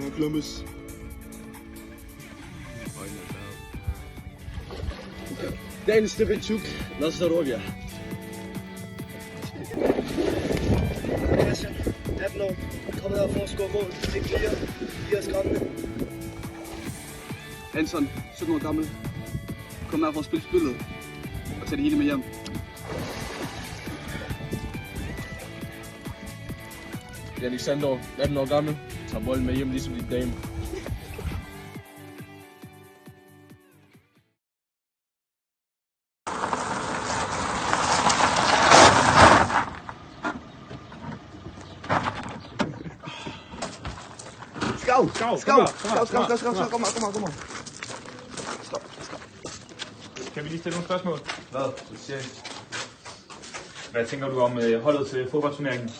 Hangar Columbus. Dagens Stefanchuk, na zdrowie. Christian, 18 år, kommet her for at score mål. Det bliver skræmmende. Hanson, 17 år gammel, kom her for at spille spillet og tage det hele med hjem. Alexander, 18 år gammel, tager bolden med hjem ligesom din dame. Kom. Kan vi lige stille nogle spørgsmål? Hvad tænker du om holdet til fodboldturneringen?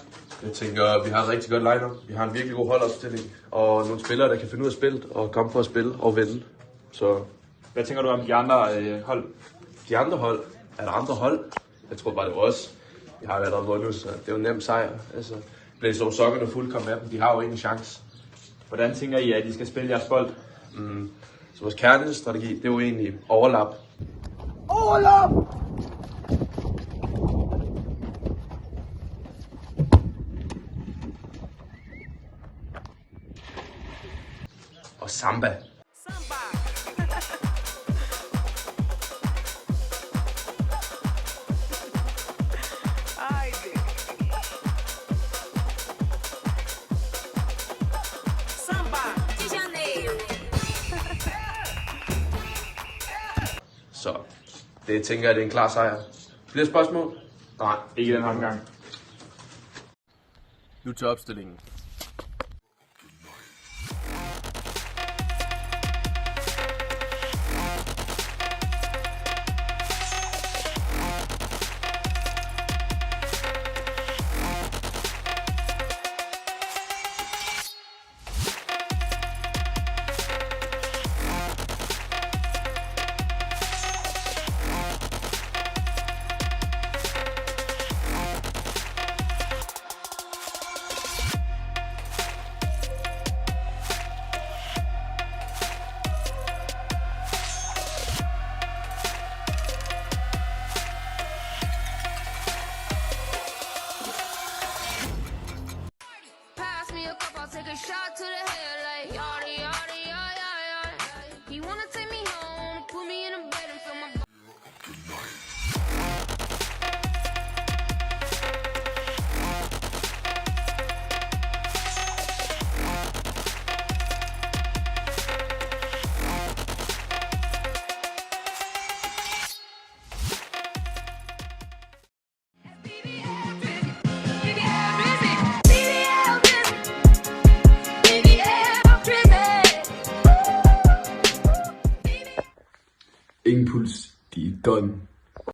Jeg tænker, vi har et rigtig godt line-up. Vi har en virkelig god holdopstilling. Og nogle spillere, der kan finde ud af spillet og komme for at spille og vinde. Så Hvad tænker du om de andre hold? de andre hold, er der andre hold? Jeg tror bare, det var os. Vi har allerede vundet, så det er jo en nem sejr. Altså, blæser over sokkerne fuldkommen af dem. De har jo ingen chance. Hvordan tænker I, at I skal spille jeres bold? Så vores kernestrategi, det er jo egentlig overlap. Og samba. Så det tænker jeg, det er en klar sejr. Flere spørgsmål? Nej, ikke i den her omgang. Nu til opstillingen. Take a shot to the head like yada yada yada yada. You wanna take me home, put me in a bed and fill my Ingen puls, de er done.